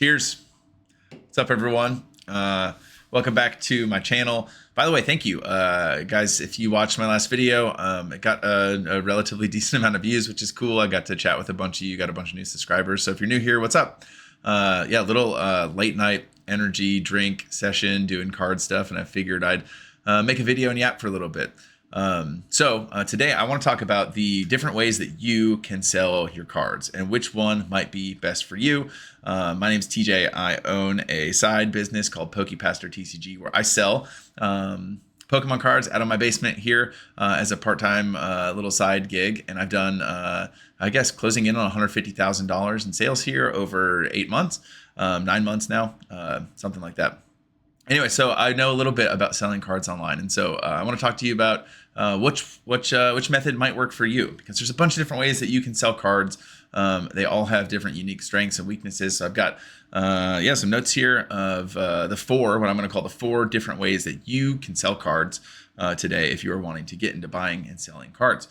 Cheers. What's up, everyone? Welcome back to my channel. By the way, thank you, guys. If you watched my last video, it got a relatively decent amount of views, which is cool. I got to chat with a bunch of you, got a bunch of new subscribers. So if you're new here, what's up? Yeah, little late night energy drink session doing card stuff, and I figured I'd make a video and yap for a little bit. Today I want to talk about the different ways that you can sell your cards and which one might be best for you. My name's TJ. I own a side business called Pastor TCG, where I sell Pokemon cards out of my basement here as a part-time little side gig. And I've done, I guess, closing in on $150,000 in sales here over 8 months, 9 months now, something like that. Anyway, so I know a little bit about selling cards online, and so I want to talk to you about which method might work for you, because there's a bunch of different ways that you can sell cards. They all have different unique strengths and weaknesses. So I've got some notes here of what I'm going to call the 4 different ways that you can sell cards today if you are wanting to get into buying and selling cards.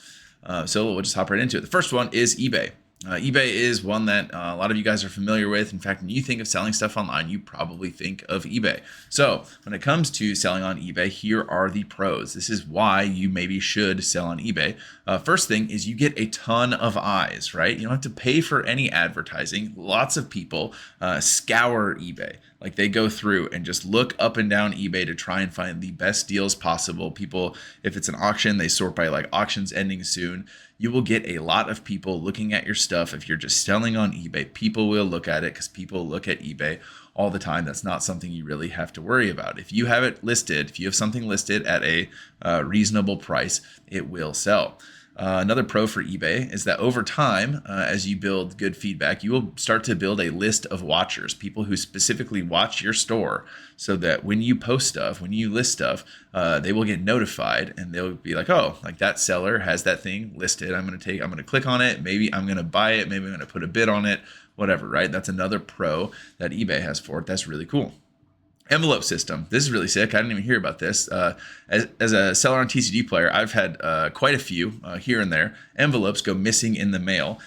So we'll just hop right into it. The first one is eBay. eBay is one that a lot of you guys are familiar with. In fact, when you think of selling stuff online, you probably think of eBay. So when it comes to selling on eBay, here are the pros. This is why you maybe should sell on eBay. First thing is you get a ton of eyes, right? You don't have to pay for any advertising. Lots of people scour eBay. Like, they go through and just look up and down eBay to try and find the best deals possible. People, if it's an auction, they sort by like auctions ending soon. You will get a lot of people looking at your stuff. If you're just selling on eBay, people will look at it because people look at eBay all the time. That's not something you really have to worry about. If you have it listed, if you have something listed at a reasonable price, it will sell. Another pro for eBay is that over time, as you build good feedback, you will start to build a list of watchers, people who specifically watch your store, so that when you post stuff, when you list stuff, they will get notified and they'll be like, oh, like that seller has that thing listed. I'm going to click on it. Maybe I'm going to buy it. Maybe I'm going to put a bid on it, whatever, right? That's another pro that eBay has for it. That's really cool. Envelope system. This is really sick. I didn't even hear about this. As a seller on Tcgplayer, I've had quite a few here and there. Envelopes go missing in the mail.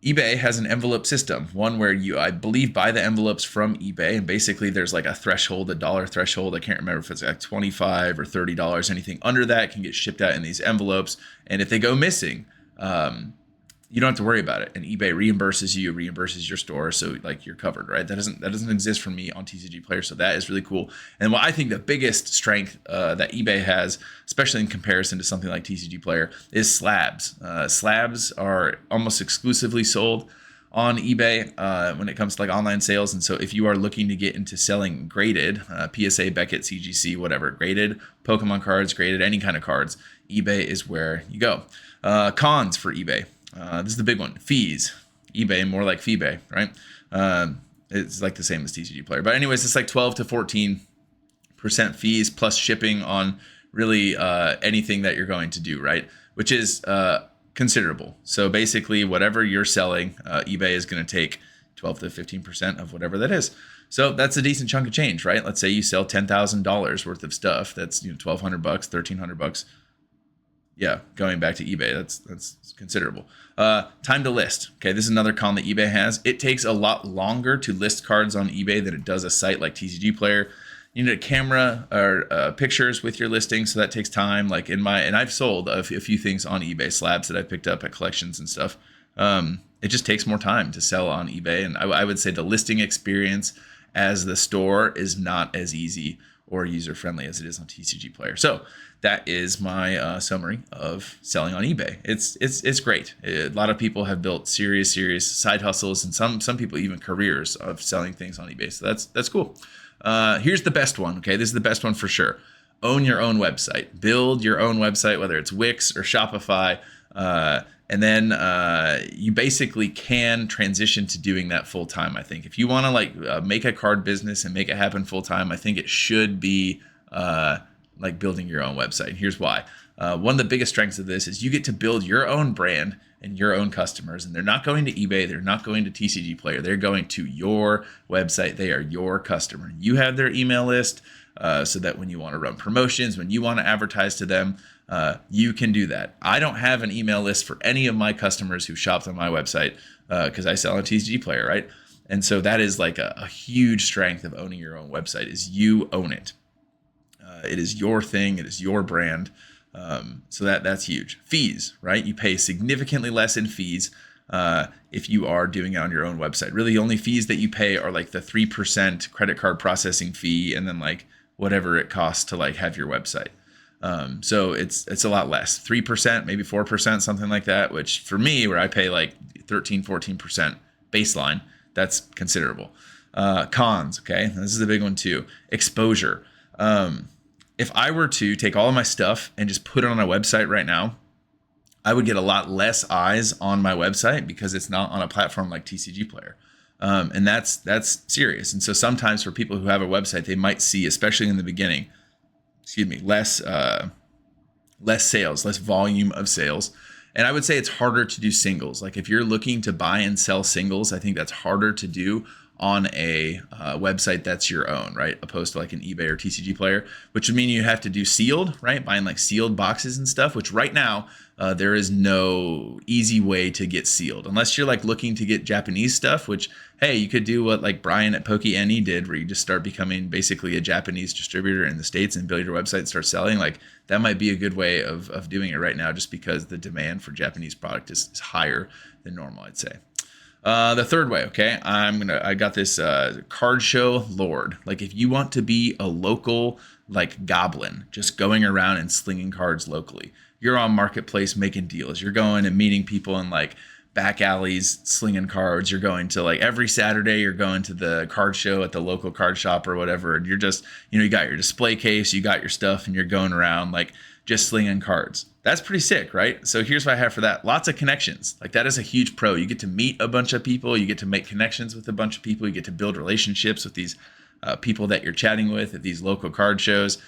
eBay has an envelope system, one where you, I believe, buy the envelopes from eBay, and basically there's like a threshold, a dollar threshold. I can't remember if it's like $25 or $30. Anything under that can get shipped out in these envelopes. And if they go missing, you don't have to worry about it, and eBay reimburses your store, so like you're covered, right? That doesn't exist for me on Tcgplayer, so that is really cool. And what I think the biggest strength that eBay has, especially in comparison to something like Tcgplayer, is slabs. Slabs are almost exclusively sold on eBay when it comes to like online sales, and so if you are looking to get into selling graded PSA, Beckett, CGC, whatever, graded Pokemon cards, graded any kind of cards, eBay is where you go. Cons for eBay. This is the big one. Fees. eBay, more like Feebay, right? It's like the same as Tcgplayer. But anyways, it's like 12 to 14% fees plus shipping on really anything that you're going to do, right? Which is considerable. So basically, whatever you're selling, eBay is going to take 12 to 15% of whatever that is. So that's a decent chunk of change, right? Let's say you sell $10,000 worth of stuff. That's $1,200, $1,300. Yeah, going back to eBay, that's considerable. Time to list. Okay, this is another con that eBay has. It takes a lot longer to list cards on eBay than it does a site like Tcgplayer. You need a camera or pictures with your listing, so that takes time. Like and I've sold a few things on eBay, slabs that I picked up at collections and stuff. It just takes more time to sell on eBay, and I would say the listing experience as the store is not as easy or user-friendly as it is on Tcgplayer. So that is my summary of selling on eBay. It's great. A lot of people have built serious side hustles, and some people even careers of selling things on eBay. So that's cool. Here's the best one. Okay, this is the best one for sure. Own your own website. Build your own website, whether it's Wix or Shopify. And then you basically can transition to doing that full time. I think if you want to make a card business and make it happen full time, I think it should be like building your own website. And here's why. One of the biggest strengths of this is you get to build your own brand and your own customers, and they're not going to eBay, they're not going to Tcgplayer, they're going to your website. They are your customer. You have their email list, so that when you want to run promotions, when you want to advertise to them, you can do that. I don't have an email list for any of my customers who shopped on my website because I sell on Tcgplayer, right? And so that is like a huge strength of owning your own website is you own it. It is your thing. It is your brand. So that's huge. Fees, right? You pay significantly less in fees if you are doing it on your own website. Really, the only fees that you pay are like the 3% credit card processing fee, and then like whatever it costs to like have your website. So it's a lot less, 3%, maybe 4%, something like that, which for me, where I pay like 13, 14% baseline, that's considerable. Cons, okay? This is a big one too. Exposure. If I were to take all of my stuff and just put it on a website right now, I would get a lot less eyes on my website because it's not on a platform like TCGplayer. And that's serious. And so sometimes for people who have a website, they might see, especially in the beginning, less sales, less volume of sales. And I would say it's harder to do singles. Like if you're looking to buy and sell singles, I think that's harder to do on a website that's your own, right? Opposed to like an eBay or TCGplayer, which would mean you have to do sealed, right? Buying like sealed boxes and stuff, which right now there is no easy way to get sealed unless you're like looking to get Japanese stuff, which, hey, you could do what like Brian at PokeNE did, where you just start becoming basically a Japanese distributor in the States and build your website and start selling. Like that might be a good way of doing it right now, just because the demand for Japanese product is higher than normal, I'd say. The third way, okay, I got this card show lord. Like if you want to be a local like goblin, just going around and slinging cards locally, you're on Marketplace making deals. You're going and meeting people in like back alleys slinging cards. You're going to like every Saturday, you're going to the card show at the local card shop or whatever. And you're just, you got your display case, you got your stuff, and you're going around like just slinging cards. That's pretty sick, right? So here's what I have for that. Lots of connections. Like that is a huge pro. You get to meet a bunch of people. You get to make connections with a bunch of people. You get to build relationships with these people that you're chatting with at these local card shows.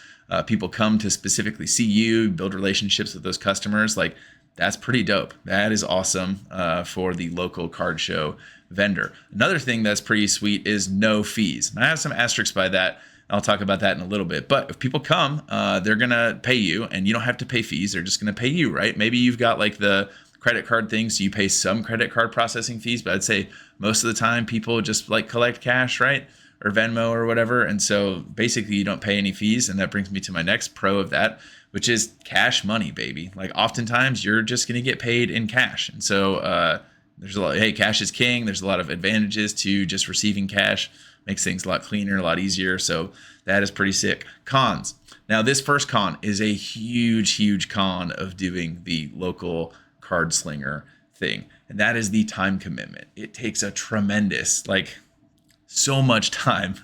People come to specifically see you, build relationships with those customers. Like that's pretty dope. That is awesome for the local card show vendor. Another thing that's pretty sweet is no fees. And I have some asterisks by that. I'll talk about that in a little bit. But if people come, they're going to pay you, and you don't have to pay fees. They're just going to pay you, right? Maybe you've got like the credit card thing, so you pay some credit card processing fees. But I'd say most of the time people just like collect cash, right? Or Venmo or whatever. And so basically you don't pay any fees. And that brings me to my next pro of that, which is cash money, baby. Like oftentimes you're just going to get paid in cash. And so there's a lot, hey, cash is king. There's a lot of advantages to just receiving cash. Makes things a lot cleaner, a lot easier. So that is pretty sick. Cons. Now, this first con is a huge, huge con of doing the local card slinger thing. And that is the time commitment. It takes a tremendous, like so much time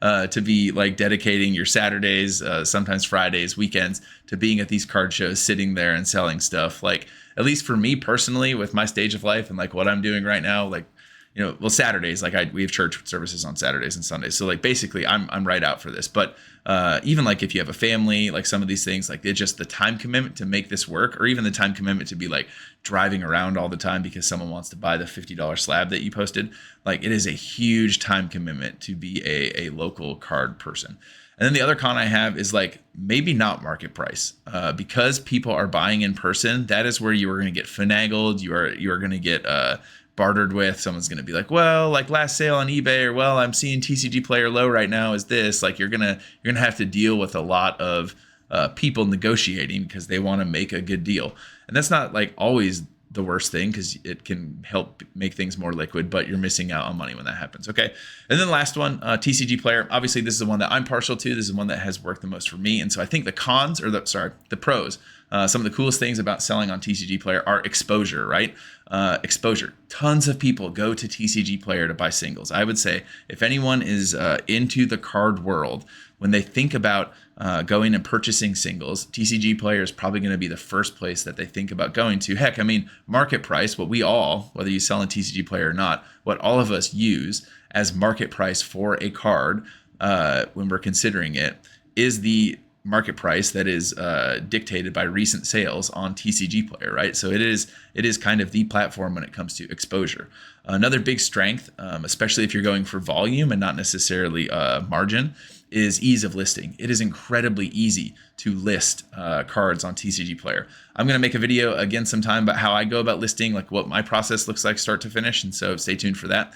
to be like dedicating your Saturdays, sometimes Fridays, weekends to being at these card shows, sitting there and selling stuff. Like, at least for me personally, with my stage of life and like what I'm doing right now, like, Saturdays, like we have church services on Saturdays and Sundays. So like basically I'm right out for this. But even like if you have a family, like some of these things, like it's just the time commitment to make this work, or even the time commitment to be like driving around all the time because someone wants to buy the $50 slab that you posted. Like it is a huge time commitment to be a local card person. And then the other con I have is like maybe not market price because people are buying in person. That is where you are going to get finagled. You are going to get bartered with. Someone's going to be like, well, like last sale on eBay, or well, I'm seeing Tcgplayer low right now is this. Like you're gonna have to deal with a lot of people negotiating because they want to make a good deal. And that's not like always the worst thing because it can help make things more liquid, but you're missing out on money when that happens. Okay. And then the last one, Tcgplayer. Obviously, this is the one that I'm partial to. This is the one that has worked the most for me. And so I think the pros, some of the coolest things about selling on Tcgplayer are exposure, right? Exposure. Tons of people go to Tcgplayer to buy singles. I would say if anyone is into the card world, when they think about going and purchasing singles, Tcgplayer is probably going to be the first place that they think about going to. Heck, I mean, market price, what we all, whether you sell on Tcgplayer or not, what all of us use as market price for a card when we're considering it is the market price that is dictated by recent sales on Tcgplayer, right? So it is kind of the platform when it comes to exposure. Another big strength, especially if you're going for volume and not necessarily margin, is ease of listing. It is incredibly easy to list cards on Tcgplayer. I'm going to make a video again sometime about how I go about listing, like what my process looks like start to finish. And so stay tuned for that.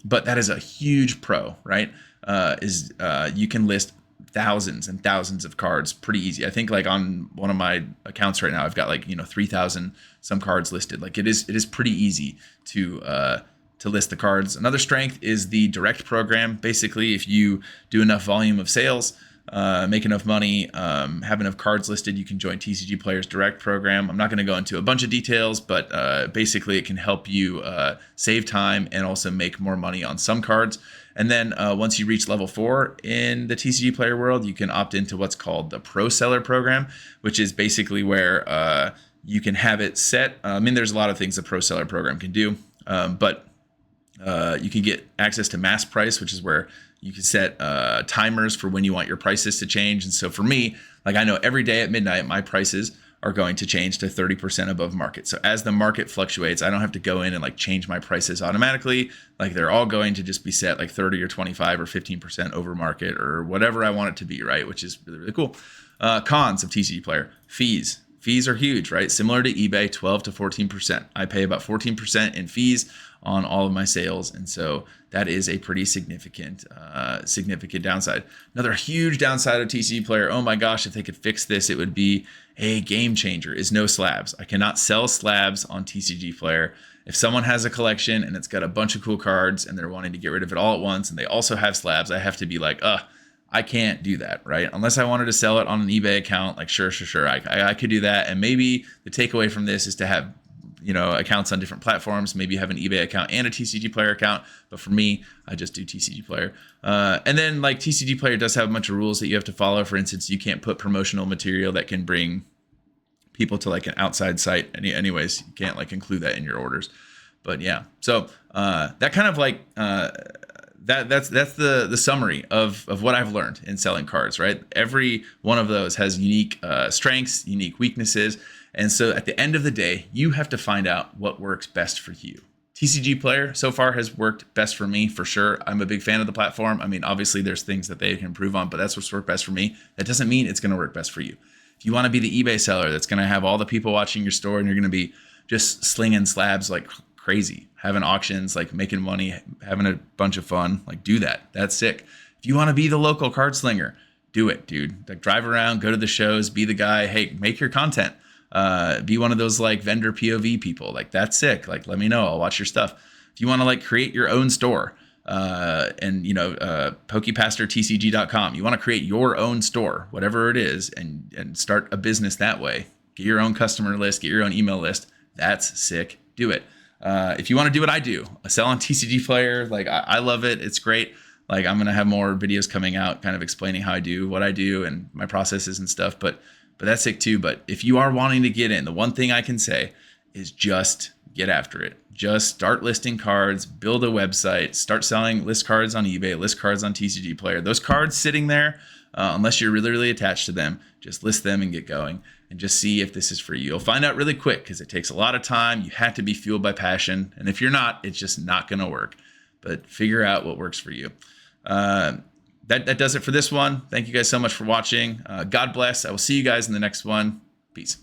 But that is a huge pro, right? You can list thousands and thousands of cards pretty easy. I think like on one of my accounts right now, I've got like, 3,000 some cards listed. Like it is pretty easy to list the cards. Another strength is the direct program. Basically, if you do enough volume of sales, make enough money, have enough cards listed, you can join Tcgplayer's direct program. I'm not going to go into a bunch of details, but basically it can help you save time and also make more money on some cards. And then once you reach level 4 in the Tcgplayer world, you can opt into what's called the Pro Seller program, which is basically where you can have it set. There's a lot of things the Pro Seller program can do, but you can get access to mass price, which is where you can set timers for when you want your prices to change. And so for me, like I know every day at midnight, my prices are going to change to 30% above market. So as the market fluctuates, I don't have to go in and like change my prices automatically. Like they're all going to just be set like 30 or 25 or 15% over market or whatever I want it to be, right? Which is really, really cool. Cons of Tcgplayer: fees. Fees are huge, right? Similar to eBay, 12 to 14%. I pay about 14% in fees on all of my sales. And so that is a pretty significant downside. Another huge downside of Tcgplayer, oh my gosh, if they could fix this, it would be a game changer, is no slabs. I cannot sell slabs on Tcgplayer. If someone has a collection and it's got a bunch of cool cards and they're wanting to get rid of it all at once and they also have slabs, I have to be like, I can't do that, right? Unless I wanted to sell it on an eBay account, like sure, I could do that. And maybe the takeaway from this is to have accounts on different platforms. Maybe you have an eBay account and a Tcgplayer account, but for me, I just do Tcgplayer. And then like Tcgplayer does have a bunch of rules that you have to follow. For instance, you can't put promotional material that can bring people to like an outside site. Anyways, you can't like include that in your orders. But yeah, so that kind of like that's the summary of what I've learned in selling cards, right? Every one of those has unique strengths, unique weaknesses. And so at the end of the day, you have to find out what works best for you. Tcgplayer so far has worked best for me, for sure. I'm a big fan of the platform. Obviously there's things that they can improve on, but that's what's worked best for me. That doesn't mean it's going to work best for you. If you want to be the eBay seller that's going to have all the people watching your store and you're going to be just slinging slabs like crazy, having auctions, like making money, having a bunch of fun, like do that. That's sick. If you want to be the local card slinger, do it, dude. Like drive around, go to the shows, be the guy. Hey, make your content. Be one of those like vendor POV people. Like that's sick. Like let me know. I'll watch your stuff. If you want to like create your own store, PokePastorTCG.com. You want to create your own store, whatever it is, and start a business that way. Get your own customer list, get your own email list. That's sick. Do it. If you want to do what I do, sell on Tcgplayer, like I love it. It's great. Like I'm going to have more videos coming out kind of explaining how I do what I do and my processes and stuff, but that's sick too. But if you are wanting to get in, the one thing I can say is just get after it. Just start listing cards, build a website, start selling list cards on eBay, list cards on Tcgplayer. Those cards sitting there, unless you're really, really attached to them, just list them and get going and just see if this is for you. You'll find out really quick because it takes a lot of time. You have to be fueled by passion. And if you're not, it's just not going to work. But figure out what works for you. That does it for this one. Thank you guys so much for watching. God bless. I will see you guys in the next one. Peace.